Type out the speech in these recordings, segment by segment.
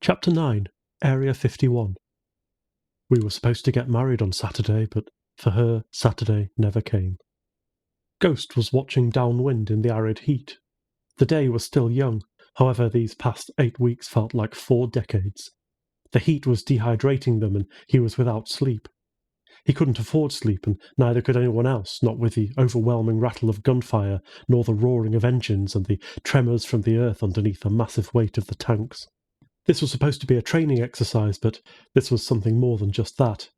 Chapter 9, Area 51. We were supposed to get married on Saturday, but for her, Saturday never came. Ghost was watching downwind in the arid heat. The day was still young, however these past 8 weeks felt like 4 decades. The heat was dehydrating them and he was without sleep. He couldn't afford sleep, and neither could anyone else, not with the overwhelming rattle of gunfire, nor the roaring of engines and the tremors from the earth underneath the massive weight of the tanks. This was supposed to be a training exercise, but this was something more than just that.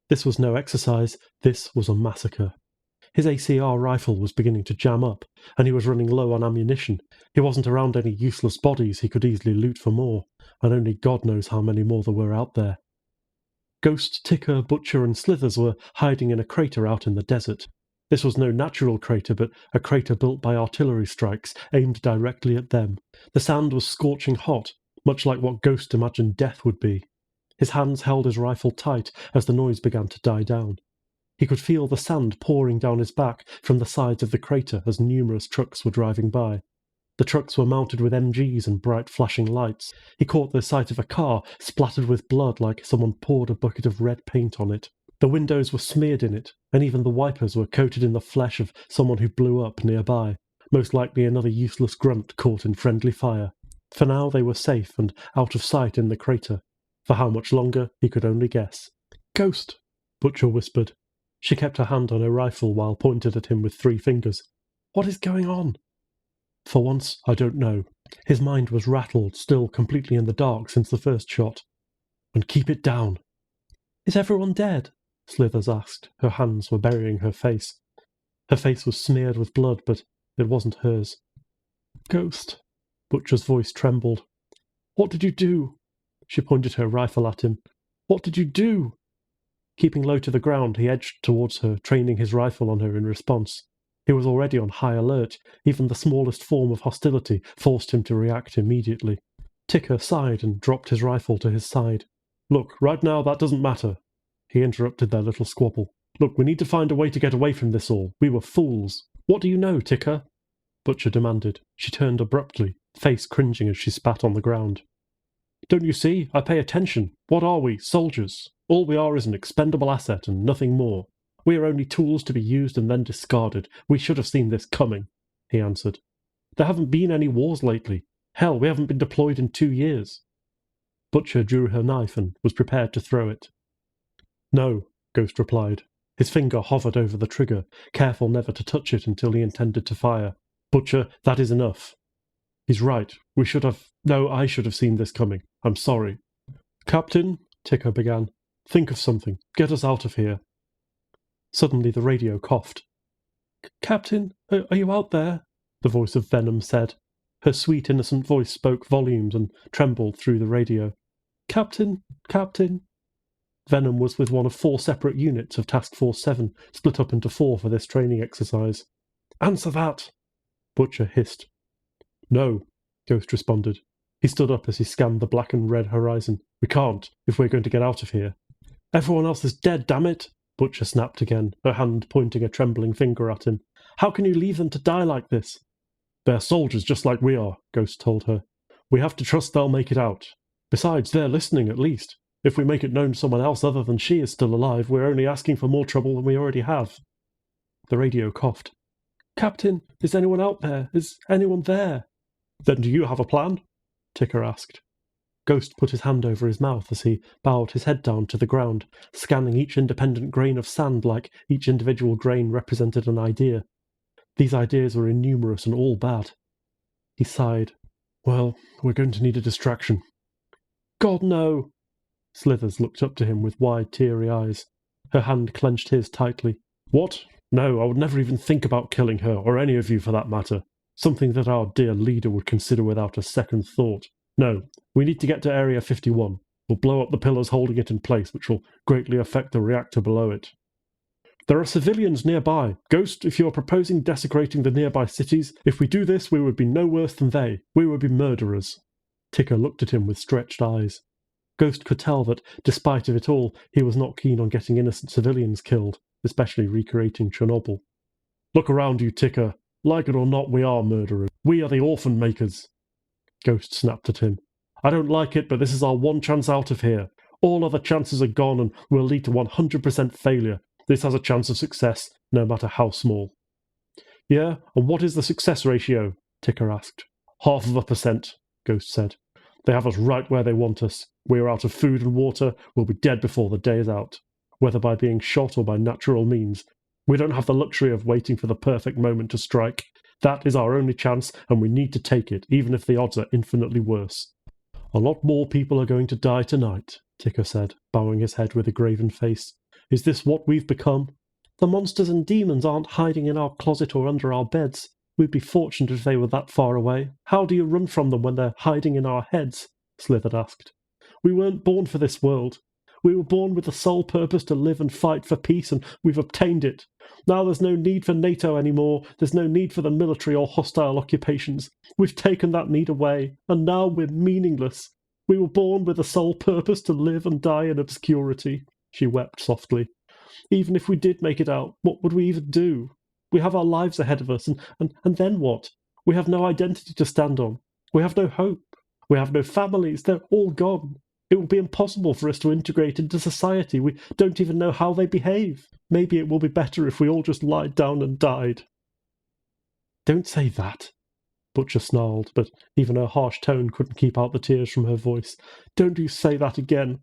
This was no exercise, this was a massacre. His ACR rifle was beginning to jam up, and he was running low on ammunition. He wasn't around any useless bodies he could easily loot for more, and only God knows how many more there were out there. Ghost, Ticker, Butcher and Slithers were hiding in a crater out in the desert. This was no natural crater, but a crater built by artillery strikes, aimed directly at them. The sand was scorching hot, much like what Ghost imagined death would be. His hands held his rifle tight as the noise began to die down. He could feel the sand pouring down his back from the sides of the crater as numerous trucks were driving by. The trucks were mounted with MGs and bright flashing lights. He caught the sight of a car splattered with blood like someone poured a bucket of red paint on it. The windows were smeared in it, and even the wipers were coated in the flesh of someone who blew up nearby, most likely another useless grunt caught in friendly fire. For now they were safe and out of sight in the crater. For how much longer, he could only guess. "Ghost," Butcher whispered. She kept her hand on her rifle while pointed at him with 3 fingers. "What is going on?" "For once, I don't know." His mind was rattled, still completely in the dark since the first shot. "And keep it down." "Is everyone dead?" Slithers asked. Her hands were burying her face. Her face was smeared with blood, but it wasn't hers. "Ghost." Butcher's voice trembled. "What did you do?" She pointed her rifle at him. "What did you do?" Keeping low to the ground, he edged towards her, training his rifle on her in response. He was already on high alert. Even the smallest form of hostility forced him to react immediately. Ticker sighed and dropped his rifle to his side. "Look, right now that doesn't matter." He interrupted their little squabble. "Look, we need to find a way to get away from this all. We were fools." "What do you know, Ticker?" Butcher demanded. She turned abruptly, face cringing as she spat on the ground. "Don't you see? I pay attention. What are we? Soldiers. All we are is an expendable asset and nothing more. We are only tools to be used and then discarded. We should have seen this coming," he answered. "There haven't been any wars lately. Hell, we haven't been deployed in 2 years. Butcher drew her knife and was prepared to throw it. "No," Ghost replied. His finger hovered over the trigger, careful never to touch it until he intended to fire. "Butcher, that is enough." "He's right. We should have... No, I should have seen this coming. I'm sorry." "Captain," Ticker began, "think of something. Get us out of here." Suddenly the radio coughed. "Captain, are you out there?" the voice of Venom said. Her sweet, innocent voice spoke volumes and trembled through the radio. "Captain, Captain." Venom was with one of 4 separate units of Task Force 7, split up into 4 for this training exercise. "Answer that!" Butcher hissed. "No," Ghost responded. He stood up as he scanned the black and red horizon. "We can't, if we're going to get out of here." "Everyone else is dead, damn it!" Butcher snapped again, her hand pointing a trembling finger at him. "How can you leave them to die like this?" "They're soldiers just like we are," Ghost told her. "We have to trust they'll make it out. Besides, they're listening at least. If we make it known someone else other than she is still alive, we're only asking for more trouble than we already have." The radio coughed. "Captain, is anyone out there? Is anyone there?" "Then do you have a plan?" Ticker asked. Ghost put his hand over his mouth as he bowed his head down to the ground, scanning each independent grain of sand like each individual grain represented an idea. These ideas were innumerous and all bad. He sighed. "Well, we're going to need a distraction." "God, no!" Slithers looked up to him with wide, teary eyes. Her hand clenched his tightly. "What? No, I would never even think about killing her, or any of you for that matter. Something that our dear leader would consider without a second thought. No, we need to get to Area 51. We'll blow up the pillars holding it in place, which will greatly affect the reactor below it. There are civilians nearby. Ghost, if you are proposing desecrating the nearby cities, if we do this, we would be no worse than they. We would be murderers." Ticker looked at him with stretched eyes. Ghost could tell that, despite of it all, he was not keen on getting innocent civilians killed, especially recreating Chernobyl. "Look around you, Ticker. Like it or not, we are murderers. We are the orphan makers." Ghost snapped at him. I don't like it, but this is our one chance out of here. All other chances are gone and will lead to 100% failure. This has a chance of success, no matter how small. Yeah, and what is the success ratio? Ticker asked. 0.5%, Ghost said. They have us right where they want us. We are out of food and water. We'll be dead before the day is out, whether by being shot or by natural means. We don't have the luxury of waiting for the perfect moment to strike. That is our only chance, and we need to take it, even if the odds are infinitely worse. A lot more people are going to die tonight, Ticker said, bowing his head with a graven face. Is this what we've become? The monsters and demons aren't hiding in our closet or under our beds. We'd be fortunate if they were that far away. How do you run from them when they're hiding in our heads? Slither asked. We weren't born for this world. We were born with the sole purpose to live and fight for peace, and we've obtained it. Now there's no need for NATO anymore. There's no need for the military or hostile occupations. We've taken that need away, and now we're meaningless. We were born with the sole purpose to live and die in obscurity. She wept softly. Even if we did make it out, what would we even do? We have our lives ahead of us, and then what? We have no identity to stand on. We have no hope. We have no families. They're all gone. It will be impossible for us to integrate into society. We don't even know how they behave. Maybe it will be better if we all just lied down and died. Don't say that, Butcher snarled, but even her harsh tone couldn't keep out the tears from her voice. Don't you say that again.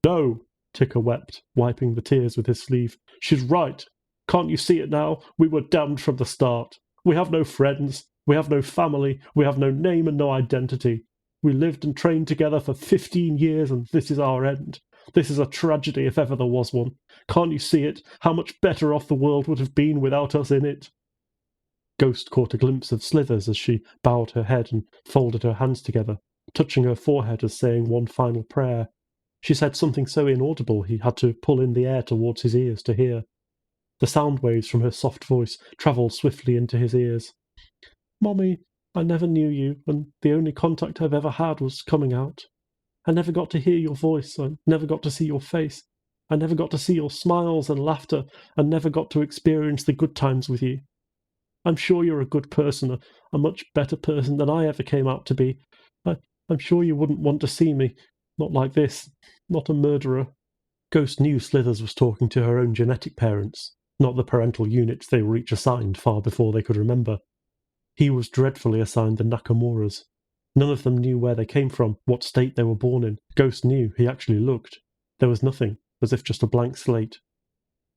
No, Ticker wept, wiping the tears with his sleeve. She's right. Can't you see it now? We were damned from the start. We have no friends. We have no family. We have no name and no identity. We lived and trained together for 15 years, and this is our end. This is a tragedy if ever there was one. Can't you see it? How much better off the world would have been without us in it? Ghost caught a glimpse of Slithers as she bowed her head and folded her hands together, touching her forehead as saying one final prayer. She said something so inaudible he had to pull in the air towards his ears to hear. The sound waves from her soft voice travelled swiftly into his ears. Mommy, I never knew you, and the only contact I've ever had was coming out. I never got to hear your voice, I never got to see your face, I never got to see your smiles and laughter, and never got to experience the good times with you. I'm sure you're a good person, a much better person than I ever came out to be. I'm sure you wouldn't want to see me, not like this, not a murderer. Ghost knew Slithers was talking to her own genetic parents, not the parental units they were each assigned far before they could remember. He was dreadfully assigned the Nakamuras. None of them knew where they came from, what state they were born in. Ghost knew he actually looked. There was nothing, as if just a blank slate.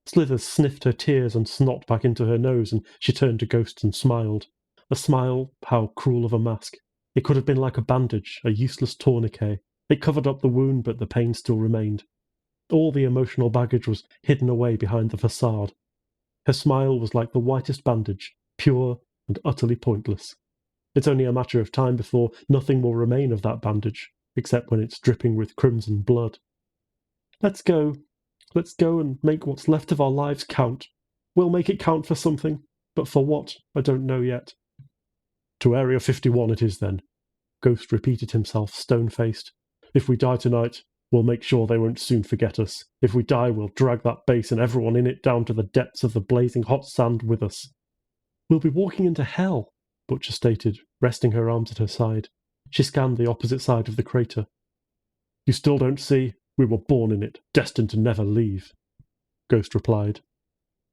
Slithers sniffed her tears and snot back into her nose, and she turned to Ghost and smiled. A smile, how cruel of a mask. It could have been like a bandage, a useless tourniquet. It covered up the wound, but the pain still remained. All the emotional baggage was hidden away behind the facade. Her smile was like the whitest bandage, pure and utterly pointless. It's only a matter of time before nothing will remain of that bandage, except when it's dripping with crimson blood. Let's go and make what's left of our lives count. We'll make it count for something, but for what, I don't know yet. To Area 51 it is then, Ghost repeated himself, stone-faced. If we die tonight, we'll make sure they won't soon forget us. If we die, we'll drag that base and everyone in it down to the depths of the blazing hot sand with us. We'll be walking into hell, Butcher stated, resting her arms at her side. She scanned the opposite side of the crater. You still don't see? We were born in it, destined to never leave, Ghost replied.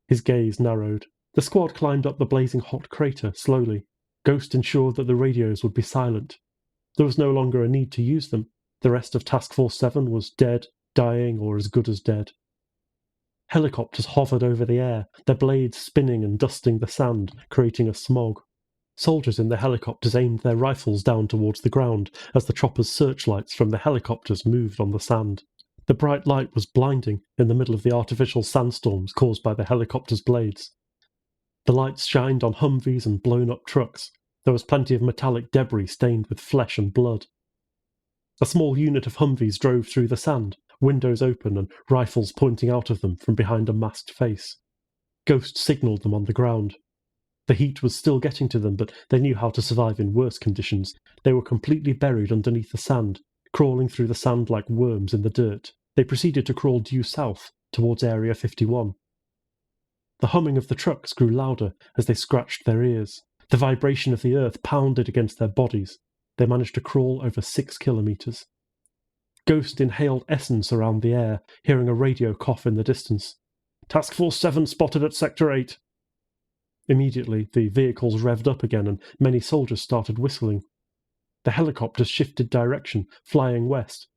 His gaze narrowed. The squad climbed up the blazing hot crater, slowly. Ghost ensured that the radios would be silent. There was no longer a need to use them. The rest of Task Force 7 was dead, dying, or as good as dead. Helicopters hovered over the air, their blades spinning and dusting the sand, creating a smog. Soldiers in the helicopters aimed their rifles down towards the ground as the choppers' searchlights from the helicopters moved on the sand. The bright light was blinding in the middle of the artificial sandstorms caused by the helicopters' blades. The lights shined on Humvees and blown-up trucks. There was plenty of metallic debris stained with flesh and blood. A small unit of Humvees drove through the sand, windows open and rifles pointing out of them from behind a masked face. Ghost signalled them on the ground. The heat was still getting to them, but they knew how to survive in worse conditions. They were completely buried underneath the sand, crawling through the sand like worms in the dirt. They proceeded to crawl due south, towards Area 51. The humming of the trucks grew louder as they scratched their ears. The vibration of the earth pounded against their bodies. They managed to crawl over 6 kilometres. Ghost inhaled essence around the air, hearing a radio cough in the distance. Task Force 7 spotted at Sector 8. Immediately, the vehicles revved up again and many soldiers started whistling. The helicopters shifted direction, flying west.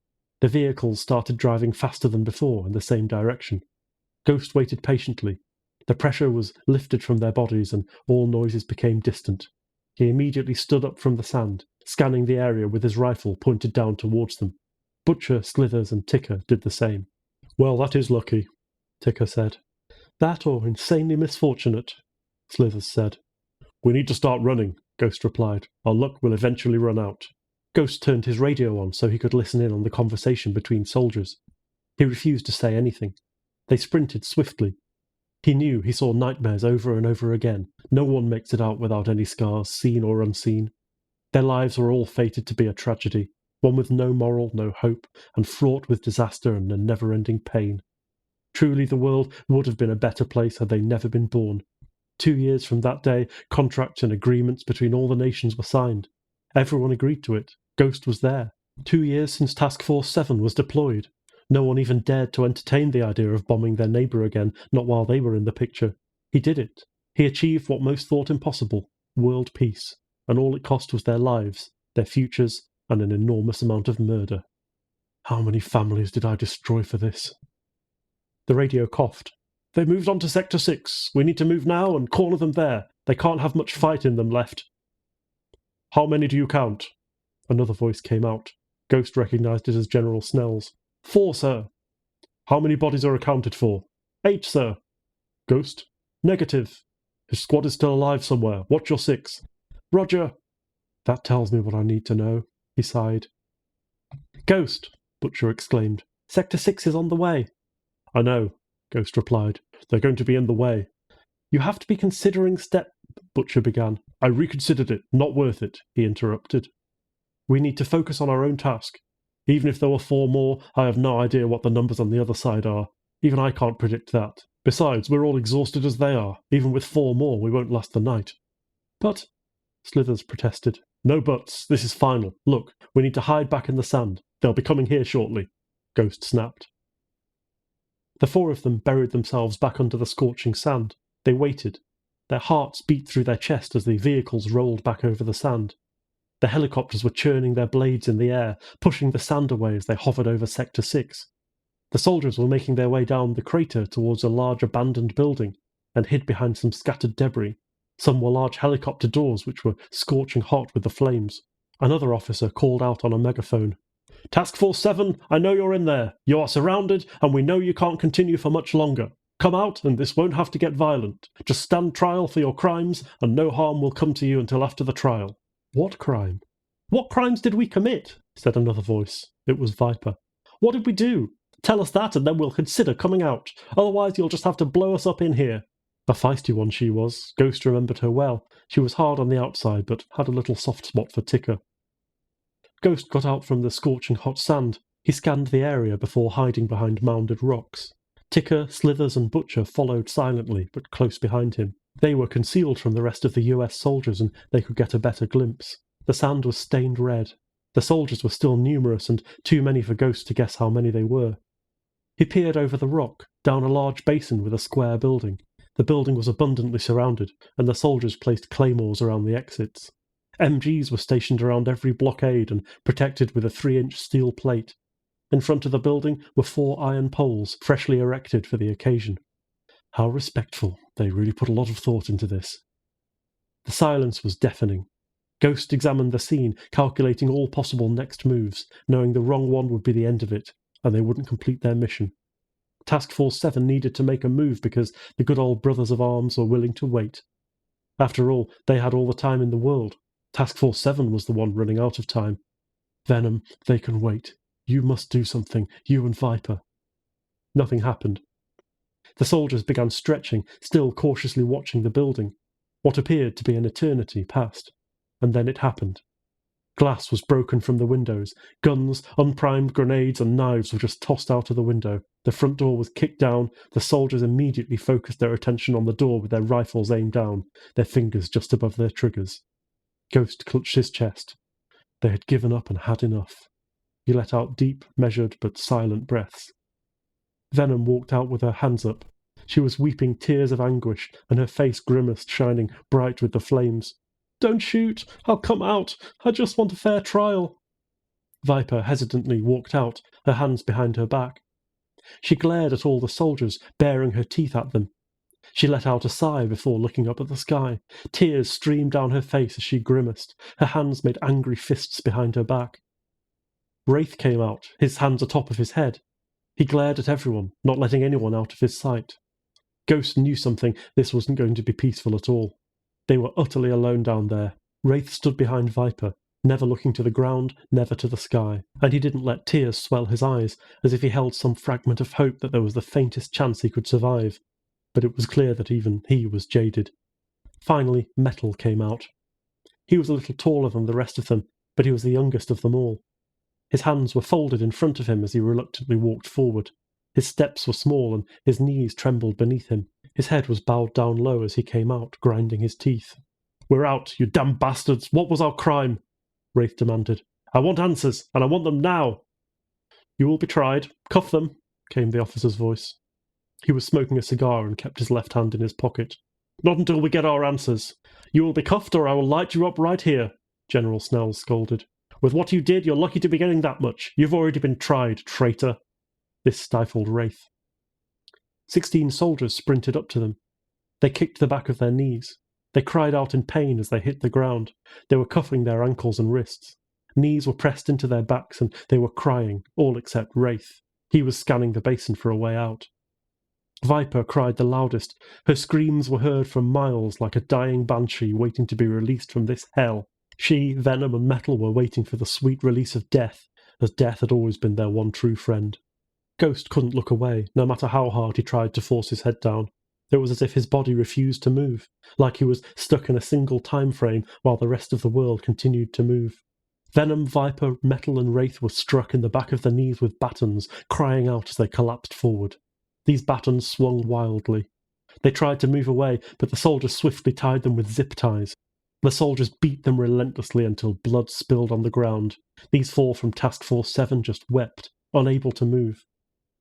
The vehicles started driving faster than before in the same direction. Ghost waited patiently. The pressure was lifted from their bodies and all noises became distant. He immediately stood up from the sand, scanning the area with his rifle pointed down towards them. Butcher, Slithers and Ticker did the same. "Well, that is lucky," Ticker said. "That or insanely misfortunate," Slithers said. "We need to start running," Ghost replied. "Our luck will eventually run out." Ghost turned his radio on so he could listen in on the conversation between soldiers. He refused to say anything. They sprinted swiftly. He knew he saw nightmares over and over again. No one makes it out without any scars, seen or unseen. Their lives were all fated to be a tragedy, one with no moral, no hope, and fraught with disaster and a never-ending pain. Truly the world would have been a better place had they never been born. 2 years from that day, contracts and agreements between all the nations were signed. Everyone agreed to it. Ghost was there. 2 years since Task Force 7 was deployed. No one even dared to entertain the idea of bombing their neighbour again, not while they were in the picture. He did it. He achieved what most thought impossible, world peace, and all it cost was their lives, their futures, and an enormous amount of murder. How many families did I destroy for this? The radio coughed. "They moved on to Sector 6. We need to move now and corner them there. They can't have much fight in them left." "How many do you count?" Another voice came out. Ghost recognised it as General Snell's. "4, sir." "How many bodies are accounted for?" "8, sir." Ghost? "Negative. His squad is still alive somewhere. Watch your 6. "Roger." "That tells me what I need to know," he sighed. "Ghost," Butcher exclaimed. "Sector 6 is on the way." "I know," Ghost replied. "They're going to be in the way." "You have to be considering Butcher began. "I reconsidered it. Not worth it," he interrupted. "We need to focus on our own task. Even if there were 4 more, I have no idea what the numbers on the other side are. Even I can't predict that. Besides, we're all exhausted as they are. Even with 4 more, we won't last the night." "But," Slithers protested. "No buts. This is final. Look, we need to hide back in the sand. They'll be coming here shortly," Ghost snapped. The 4 of them buried themselves back under the scorching sand. They waited. Their hearts beat through their chest as the vehicles rolled back over the sand. The helicopters were churning their blades in the air, pushing the sand away as they hovered over Sector 6. The soldiers were making their way down the crater towards a large abandoned building and hid behind some scattered debris. Some were large helicopter doors which were scorching hot with the flames. Another officer called out on a megaphone. "Task Force 7, I know you're in there. You are surrounded, and we know you can't continue for much longer. Come out, and this won't have to get violent. Just stand trial for your crimes, and no harm will come to you until after the trial." "What crime?" "What crimes did we commit?" said another voice. It was Viper. "What did we do? Tell us that, and then we'll consider coming out. Otherwise, you'll just have to blow us up in here." A feisty one she was. Ghost remembered her well. She was hard on the outside, but had a little soft spot for Ticker. Ghost got out from the scorching hot sand. He scanned the area before hiding behind mounded rocks. Ticker, Slithers and Butcher followed silently, but close behind him. They were concealed from the rest of the US soldiers, and they could get a better glimpse. The sand was stained red. The soldiers were still numerous, and too many for Ghost to guess how many they were. He peered over the rock, down a large basin with a square building. The building was abundantly surrounded, and the soldiers placed claymores around the exits. MGs were stationed around every blockade and protected with a 3-inch steel plate. In front of the building were 4 iron poles, freshly erected for the occasion. How respectful. They really put a lot of thought into this. The silence was deafening. Ghost examined the scene, calculating all possible next moves, knowing the wrong one would be the end of it, and they wouldn't complete their mission. Task Force 7 needed to make a move because the good old brothers of arms were willing to wait. After all, they had all the time in the world. Task Force 7 was the one running out of time. "Venom, they can wait. You must do something, you and Viper." Nothing happened. The soldiers began stretching, still cautiously watching the building. What appeared to be an eternity passed, and then it happened. Glass was broken from the windows. Guns, unprimed grenades and knives were just tossed out of the window. The front door was kicked down. The soldiers immediately focused their attention on the door with their rifles aimed down, their fingers just above their triggers. Ghost clutched his chest. They had given up and had enough. He let out deep, measured, but silent breaths. Venom walked out with her hands up. She was weeping tears of anguish, and her face grimaced, shining bright with the flames. "Don't shoot! I'll come out! I just want a fair trial!" Viper hesitantly walked out, her hands behind her back. She glared at all the soldiers, baring her teeth at them. She let out a sigh before looking up at the sky. Tears streamed down her face as she grimaced. Her hands made angry fists behind her back. Wraith came out, his hands atop of his head. He glared at everyone, not letting anyone out of his sight. Ghost knew something. This wasn't going to be peaceful at all. They were utterly alone down there. Wraith stood behind Viper, never looking to the ground, never to the sky, and he didn't let tears swell his eyes, as if he held some fragment of hope that there was the faintest chance he could survive. But it was clear that even he was jaded. Finally, Metal came out. He was a little taller than the rest of them, but he was the youngest of them all. His hands were folded in front of him as he reluctantly walked forward. His steps were small, and his knees trembled beneath him. His head was bowed down low as he came out, grinding his teeth. "We're out, you damn bastards! What was our crime?" Wraith demanded. "I want answers, and I want them now!" "You will be tried. Cuff them," came the officer's voice. He was smoking a cigar and kept his left hand in his pocket. "Not until we get our answers. You will be cuffed, or I will light you up right here," General Snell scolded. "With what you did, you're lucky to be getting that much. You've already been tried, traitor." This stifled Wraith. 16 soldiers sprinted up to them. They kicked the back of their knees. They cried out in pain as they hit the ground. They were cuffing their ankles and wrists. Knees were pressed into their backs, and they were crying, all except Wraith. He was scanning the basin for a way out. Viper cried the loudest. Her screams were heard for miles like a dying banshee waiting to be released from this hell. She, Venom, and Metal were waiting for the sweet release of death, as death had always been their one true friend. Ghost couldn't look away, no matter how hard he tried to force his head down. It was as if his body refused to move, like he was stuck in a single time frame while the rest of the world continued to move. Venom, Viper, Metal, and Wraith were struck in the back of the knees with batons, crying out as they collapsed forward. These batons swung wildly. They tried to move away, but the soldiers swiftly tied them with zip ties. The soldiers beat them relentlessly until blood spilled on the ground. These 4 from Task Force 7 just wept, unable to move.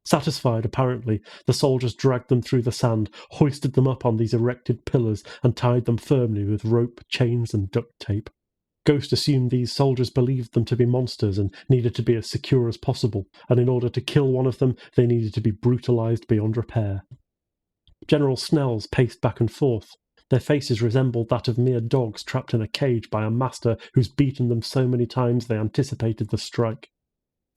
Satisfied, apparently, the soldiers dragged them through the sand, hoisted them up on these erected pillars, and tied them firmly with rope, chains, and duct tape. Ghost assumed these soldiers believed them to be monsters and needed to be as secure as possible, and in order to kill one of them, they needed to be brutalized beyond repair. General Snells paced back and forth. Their faces resembled that of mere dogs trapped in a cage by a master who's beaten them so many times they anticipated the strike.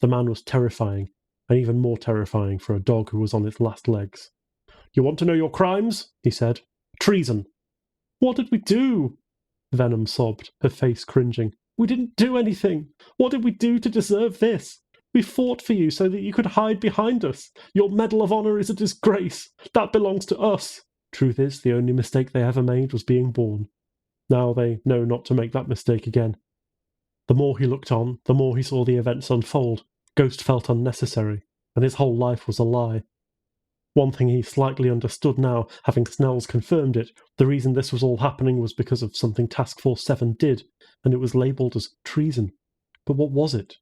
The man was terrifying, and even more terrifying for a dog who was on its last legs. "You want to know your crimes?" he said. "Treason." "What did we do?" Venom sobbed, her face cringing. "We didn't do anything. What did we do to deserve this? We fought for you so that you could hide behind us. Your Medal of Honor is a disgrace. That belongs to us." Truth is, the only mistake they ever made was being born. Now they know not to make that mistake again. The more he looked on, the more he saw the events unfold. Ghost felt unnecessary, and his whole life was a lie. One thing he slightly understood now, having Snells confirmed it, the reason this was all happening was because of something Task Force 7 did, and it was labelled as treason. But what was it?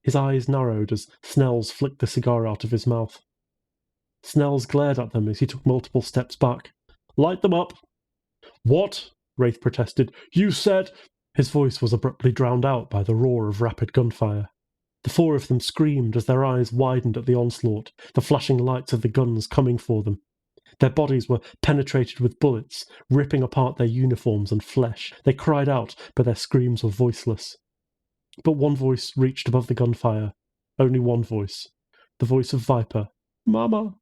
His eyes narrowed as Snells flicked the cigar out of his mouth. Snells glared at them as he took multiple steps back. "Light them up!" "What?" Wraith protested. "You said—" His voice was abruptly drowned out by the roar of rapid gunfire. The 4 of them screamed as their eyes widened at the onslaught, the flashing lights of the guns coming for them. Their bodies were penetrated with bullets, ripping apart their uniforms and flesh. They cried out, but their screams were voiceless. But one voice reached above the gunfire. Only one voice. The voice of Viper. "Mama!"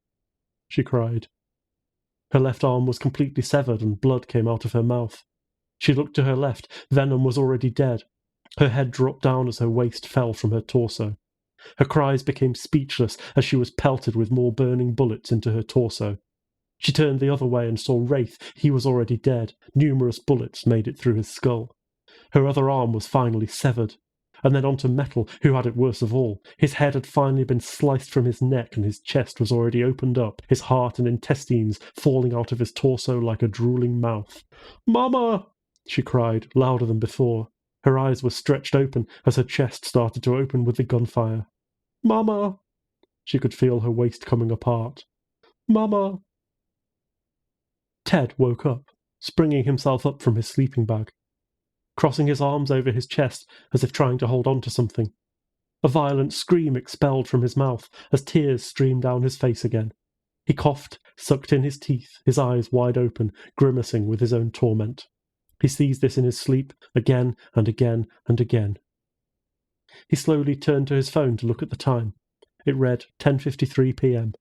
she cried. Her left arm was completely severed and blood came out of her mouth. She looked to her left. Venom was already dead. Her head dropped down as her waist fell from her torso. Her cries became speechless as she was pelted with more burning bullets into her torso. She turned the other way and saw Wraith. He was already dead. Numerous bullets made it through his skull. Her other arm was finally severed. And then onto Metal, who had it worst of all. His head had finally been sliced from his neck and his chest was already opened up, his heart and intestines falling out of his torso like a drooling mouth. "Mama!" she cried, louder than before. Her eyes were stretched open as her chest started to open with the gunfire. "Mama!" She could feel her waist coming apart. "Mama!" Ted woke up, springing himself up from his sleeping bag, crossing his arms over his chest as if trying to hold on to something. A violent scream expelled from his mouth as tears streamed down his face again. He coughed, sucked in his teeth, his eyes wide open, grimacing with his own torment. He sees this in his sleep again and again and again. He slowly turned to his phone to look at the time. It read 10:53 p.m.